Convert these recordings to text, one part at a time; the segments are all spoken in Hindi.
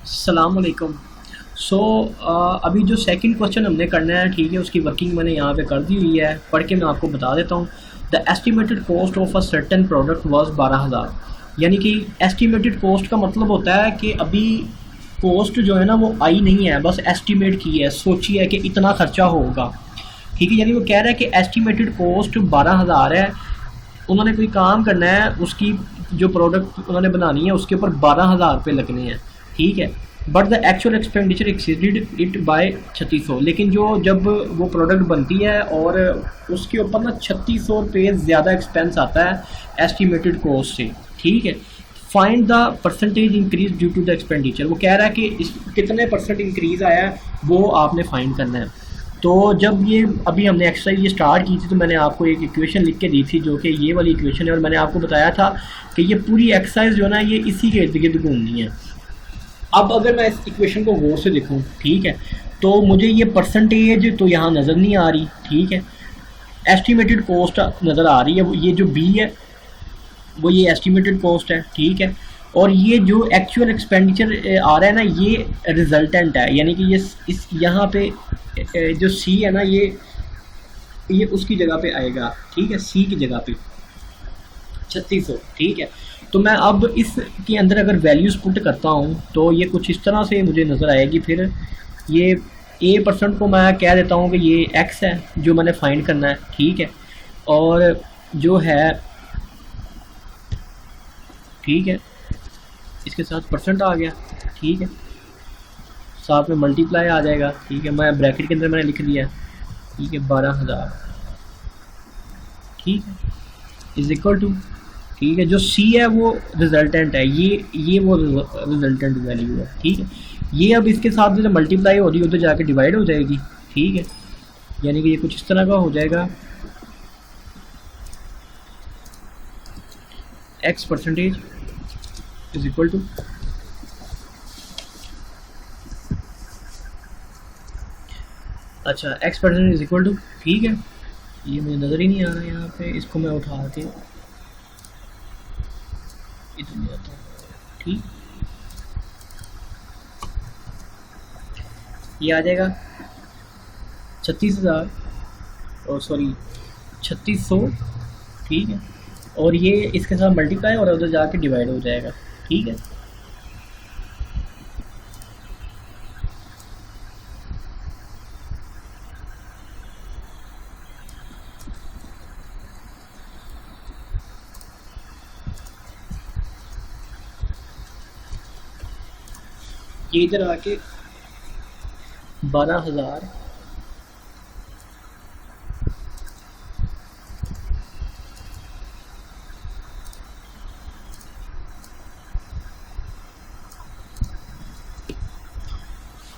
अस्सलाम वालेकुम। सो अभी जो सेकंड क्वेश्चन हमने करना है, ठीक है, उसकी वर्किंग मैंने यहाँ पे कर दी हुई है, पढ़ के मैं आपको बता देता हूँ। The estimated cost of a certain product was 12,000। यानी कि एस्टिमेटेड कॉस्ट का मतलब होता है कि अभी कॉस्ट जो है ना वो आई नहीं है, बस एस्टिमेट की है, सोची है कि इतना खर्चा होगा। ठीक है, यानी वो कह रहा है कि एस्टिमेटेड कॉस्ट 12,000 है। उन्होंने कोई काम करना है, उसकी जो प्रोडक्ट उन्होंने बनानी है उसके ऊपर 12,000 रुपये लगने हैं। ठीक है, but the actual expenditure exceeded it by 3600। लेकिन जो जब वो प्रोडक्ट बनती है और उसके ऊपर ना 3600 रुपये ज़्यादा एक्सपेंस आता है एस्टिमेटेड कॉस्ट से। ठीक है, find the percentage increase due to the expenditure. वो कह रहा है कि इस कितने परसेंट इंक्रीज़ आया है वो आपने फाइंड करना है। तो जब ये अभी हमने एक्सरसाइज ये स्टार्ट की थी तो मैंने आपको एक इक्वेशन लिख के दी थी जो कि ये वाली इक्वेशन है, और मैंने आपको बताया था कि ये पूरी एक्सरसाइज जो है ना ये इसी के इर्द गिर्द घूमनी है। अब अगर मैं इस इक्वेशन को गौर से देखूं, ठीक है, तो मुझे ये परसेंटेज तो यहाँ नज़र नहीं आ रही। ठीक है, एस्टिमेटेड कॉस्ट नज़र आ रही है, वो ये जो बी है वो ये एस्टिमेटेड कॉस्ट है। ठीक है, और ये जो एक्चुअल एक्सपेंडिचर आ रहा है ना ये रिजल्टेंट है, यानी कि ये इस यहाँ पे जो सी है ना ये उसकी जगह पे आएगा। ठीक है, सी की जगह पे 3600। ठीक है, तो मैं अब इसके अंदर अगर वैल्यूज़ पुट करता हूँ तो ये कुछ इस तरह से मुझे नज़र आएगी। फिर ये ए परसेंट को मैं कह देता हूँ कि ये एक्स है जो मैंने फाइंड करना है। ठीक है, और जो है, ठीक है, इसके साथ परसेंट आ गया। ठीक है, साथ में मल्टीप्लाई आ जाएगा। ठीक है, मैं ब्रैकेट के अंदर मैंने लिख दिया। ठीक है, 12,000। ठीक है, इज इक्वल टू, ठीक है, जो सी है वो रिजल्टेंट है, ये वो रिजल्टेंट वैल्यू है। ठीक है, ये अब इसके साथ जो मल्टीप्लाई हो रही है उधर जाके डिवाइड हो जाएगी। ठीक है, यानी कि ये कुछ इस तरह का हो जाएगा, X percentage is equal to, अच्छा, X percentage is equal to, ठीक है, ये मुझे नज़र ही नहीं आ रहा है यहाँ पे, इसको मैं उठा के इधर ले आता हूँ। ठीक, ये आ जाएगा 36,000, और सॉरी 3600। ठीक है, और ये इसके साथ मल्टीप्लाई और उधर जाके डिवाइड हो जाएगा। ठीक है, ये इधर आके 12,000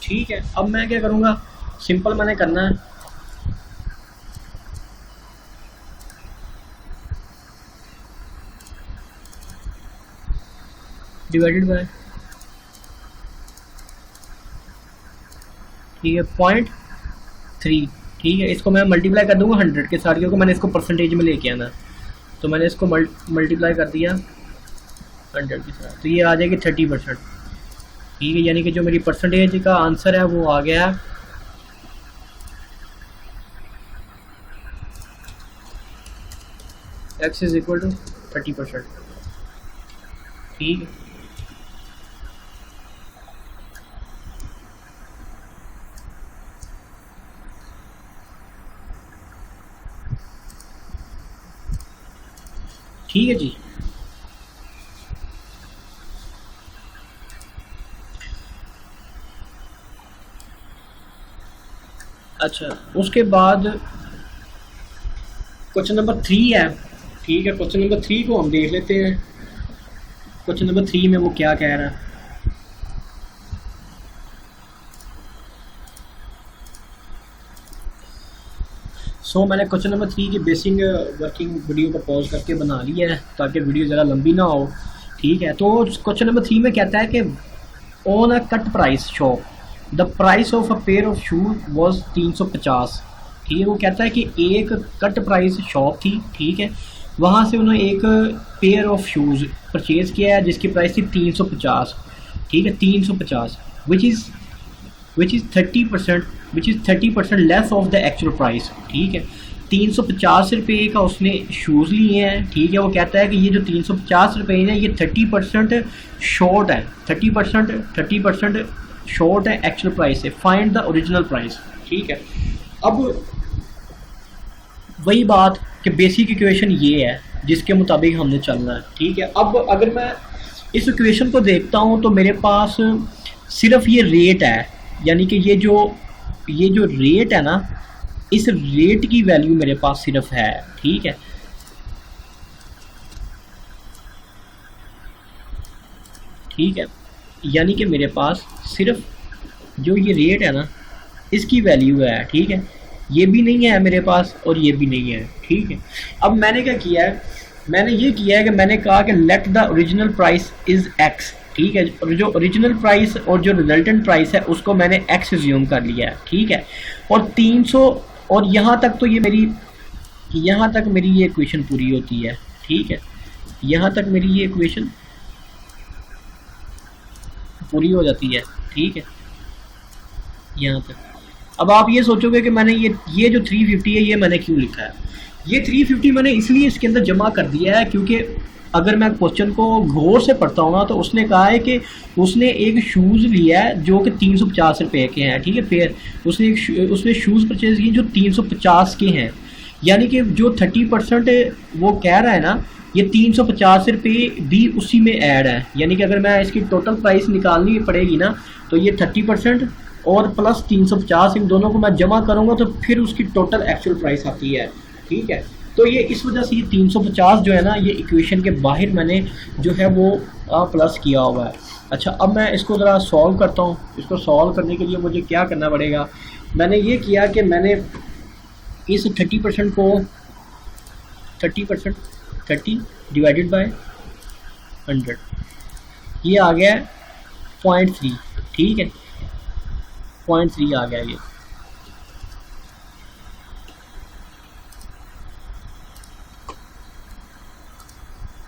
ठीक है, अब मैं क्या करूँगा, सिंपल मैंने करना है, डिवाइडेड बाय, ठीक है, 0.3। ठीक है, इसको मैं मल्टीप्लाई कर दूंगा 100 के साथ, क्योंकि मैंने इसको परसेंटेज में लेके आना। तो मैंने इसको मल्टीप्लाई कर दिया 100 के साथ, तो ये आ जाएगी 30%। ठीक है, यानी कि जो मेरी परसेंटेज का आंसर है वो आ गया एक्स इज इक्वल टू 30%। ठीक है, ठीक है जी। अच्छा, उसके बाद क्वेश्चन नंबर 3 है। ठीक है, क्वेश्चन नंबर 3 को हम देख लेते हैं। क्वेश्चन नंबर 3 में वो क्या कह रहा है। मैंने क्वेश्चन नंबर 3 की बेसिक वर्किंग वीडियो को पॉज करके बना लिया है ताकि वीडियो ज़्यादा लंबी ना हो। ठीक है, तो क्वेश्चन नंबर 3 में कहता है कि on a cut price shop the price of a pair of shoes was 350। ठीक है, वो कहता है कि एक कट प्राइस शॉप थी। ठीक है, वहाँ से उन्होंने एक पेयर ऑफ शूज़ परचेज़ किया है जिसकी प्राइस थी 350। ठीक है 350 which is 30%, which is 30% less of the actual price. ठीक है 350 रुपये का उसने शूज़ लिए हैं। ठीक है वो कहता है कि ये जो 350 रुपये हैं ये 30% शॉर्ट है, 30% शॉर्ट है एक्चुअल प्राइस से। Find the original price. ठीक है अब वही बात कि बेसिक इक्वेशन ये है जिसके मुताबिक हमने चलना है। ठीक है अब अगर मैं इस इक्वेशन को देखता हूँ तो मेरे पास सिर्फ ये रेट है, यानी कि ये जो रेट है ना, इस रेट की वैल्यू मेरे पास सिर्फ है। ठीक है ठीक है यानी कि मेरे पास सिर्फ जो ये रेट है ना इसकी वैल्यू है। ठीक है ये भी नहीं है मेरे पास और ये भी नहीं है। ठीक है अब मैंने क्या किया है, मैंने ये किया है कि मैंने कहा कि let the original price is x. ठीक है और जो ओरिजिनल प्राइस और जो रिजल्टेंट प्राइस है उसको मैंने एक्स एज्यूम कर लिया है। ठीक है और 300 और यहाँ तक तो ये यहाँ तक मेरी ये इक्वेशन पूरी होती है। ठीक है यहाँ तक मेरी ये इक्वेशन पूरी हो जाती है। ठीक है यहाँ तक। अब आप ये सोचोगे कि मैंने ये जो 350 है ये मैंने क्यों लिखा है। ये 350 मैंने इसलिए इसके अंदर जमा कर दिया है क्योंकि अगर मैं क्वेश्चन को गौर से पढ़ता हूँ ना तो उसने कहा है कि उसने एक शूज़ लिया है जो कि 350 रुपये के हैं। ठीक है फिर उसने शूज़ परचेज़ किए जो 350 के हैं, यानी कि जो 30% वो कह रहा है ना ये 350 रुपये भी उसी में ऐड है। यानी कि अगर मैं इसकी टोटल प्राइस निकालनी पड़ेगी ना तो ये 30% और प्लस 350 इन दोनों को मैं जमा करूँगा तो फिर उसकी टोटल एक्चुअल प्राइस आती है। ठीक है तो ये इस वजह से ये 350 जो है ना ये इक्वेशन के बाहर मैंने जो है वो प्लस किया हुआ है। अच्छा अब मैं इसको ज़रा सॉल्व करता हूँ। इसको सॉल्व करने के लिए मुझे क्या करना पड़ेगा, मैंने ये किया कि मैंने इस 30% को 30 डिवाइडेड बाय 100 ये आ गया 0.3। ठीक है 0.3 आ गया ये।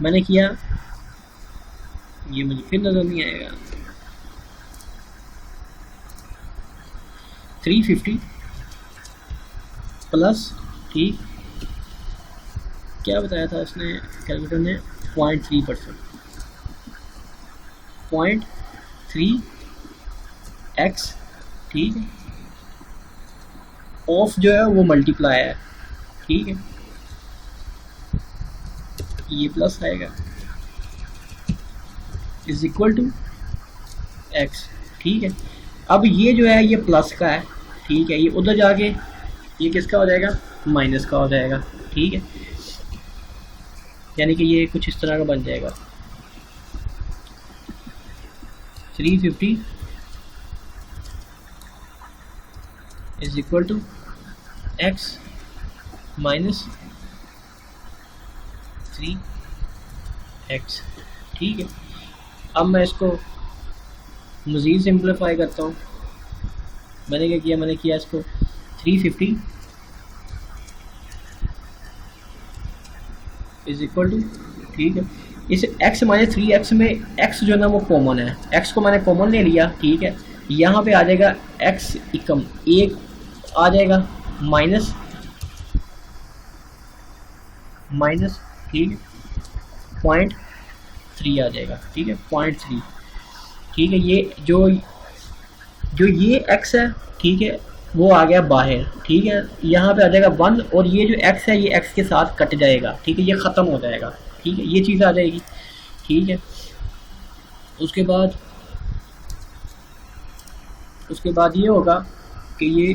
मैंने किया ये मुझे फिर नज़र नहीं आएगा 350 प्लस ठीक क्या बताया था उसने कैलकुलेटर ने 0.3%, 0.3x। ठीक है ऑफ जो है वो मल्टीप्लाई है। ठीक है ये प्लस आएगा इज इक्वल टू एक्स। ठीक है अब ये जो है ये प्लस का है। ठीक है ये उधर जाके ये किसका हो जाएगा, माइनस का हो जाएगा। ठीक है यानी कि ये कुछ इस तरह का बन जाएगा 350 is equal to x minus 3x। ठीक है अब मैं इसको मज़ीद सिंप्लीफाई करता हूँ। मैंने क्या किया, मैंने किया इसको 350 इज इक्वल टू ठीक है इस x माइनस 3x में x जो है ना वो कॉमन है, x को मैंने कॉमन ले लिया। ठीक है यहाँ पे आ जाएगा x इकम एक आ जाएगा माइनस ठीक है 0.3 आ जाएगा। ठीक है 0.3। ठीक है ये जो ये x है ठीक है वो आ गया बाहर। ठीक है यहाँ पे आ जाएगा 1 और ये जो x है ये x के साथ कट जाएगा। ठीक है ये ख़त्म हो जाएगा। ठीक है ये चीज़ आ जाएगी। ठीक है उसके बाद ये होगा कि ये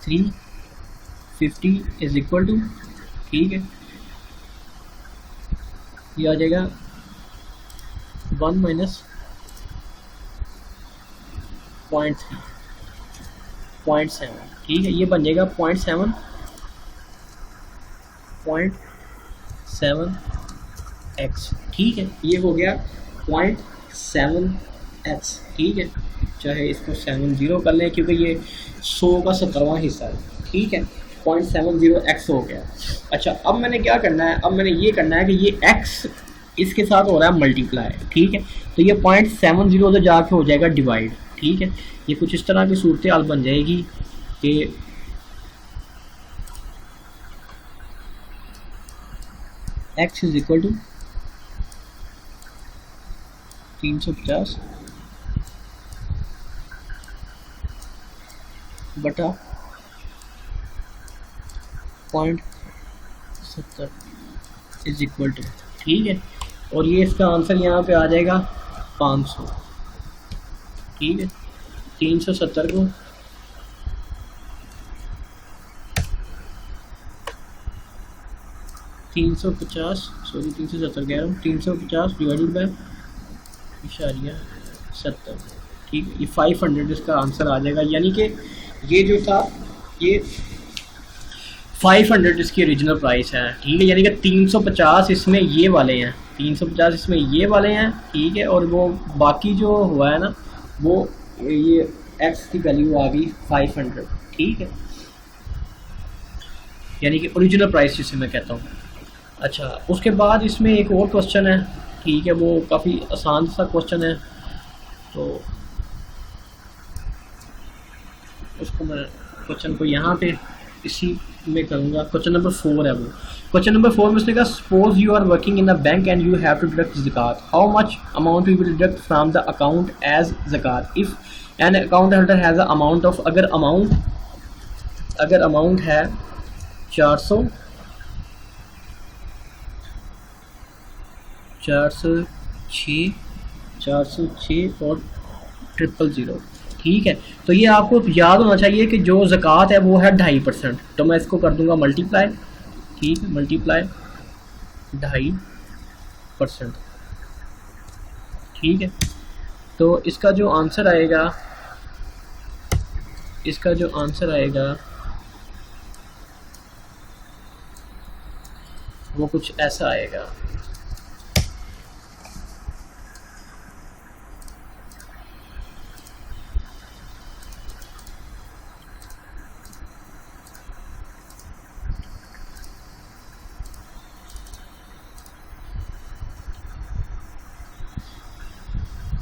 350 इज इक्वल टू ठीक है ये आ जाएगा 1 माइनस 0.7। ठीक है ये बन जाएगा 0.7x। ठीक है ये हो गया 0.7x। ठीक है चाहे इसको 70 कर लें क्योंकि ये 100 का 70वां हिस्सा है। ठीक है 0.70x हो गया। अच्छा अब मैंने क्या करना है, अब मैंने ये करना है कि ये x इसके साथ हो रहा है मल्टीप्लाई, ठीक है। तो ये 0.70 उधर जाके हो जाएगा डिवाइड, ठीक है। ये कुछ इस तरह की सूरत हाल बन जाएगी कि x इज इक्वल टू 350 बटा 0.70 इज इक्वल टू, ठीक है। और ये इसका आंसर यहाँ पे आ जाएगा 500, ठीक है। 370 को 350, सॉरी 370 कह रहा हूँ, 350 डिवाइडेड बाय इशारिया 70, ठीक है। ये 500 इसका आंसर आ जाएगा, यानी कि ये जो था ये 500 इसकी ओरिजिनल प्राइस है, ठीक है। यानी कि 350 इसमें ये वाले हैं, 350 इसमें ये वाले हैं, ठीक है। और वो बाकी जो हुआ है ना वो ये x की वैल्यू आ गई 500, ठीक है। यानी कि ओरिजिनल प्राइस जिसे मैं कहता हूँ। अच्छा, उसके बाद इसमें एक और क्वेश्चन है, ठीक है। वो काफ़ी आसान सा क्वेश्चन है, तो उसको मैं क्वेश्चन को यहाँ पे इसी में करूँगा। क्वेश्चन नंबर 4 है वो। क्वेश्चन नंबर 4 में उसने कहा suppose you are working in a bank and you have to deduct ज़कात, how much amount you will deduct from the account as ज़कात if an account holder has a amount of, अगर अमाउंट है 406 और 000, ठीक है। तो ये आपको याद होना चाहिए कि जो ज़कात है वो है 2.5%। तो मैं इसको कर दूंगा मल्टीप्लाई, ठीक है, मल्टीप्लाई 2.5%, ठीक है। तो इसका जो आंसर आएगा वो कुछ ऐसा आएगा।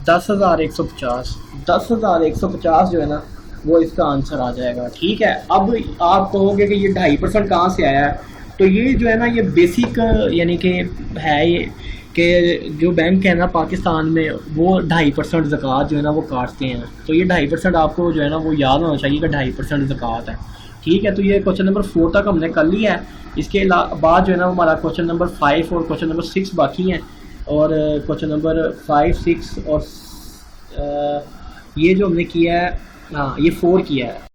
दस हज़ार 150 जो है ना वो इसका आंसर आ जाएगा, ठीक है। अब आप कहोगे कि ये 2.5% कहाँ से आया है, तो ये जो है ना ये बेसिक यानी कि है ये कि जो बैंक है ना पाकिस्तान में वो 2.5% ज़कात जो है ना वो काटते हैं। तो ये 2.5% आपको जो है ना वो याद होना चाहिए कि 2.5% ज़कात है, ठीक है। तो ये क्वेश्चन नंबर 4 तक हमने कर लिया है। इसके बाद जो है ना हमारा क्वेश्चन नंबर 5 और क्वेश्चन नंबर 6 बाकी हैं, और क्वेश्चन नंबर 5, 6 और ये जो हमने किया है, हाँ ये 4 किया है।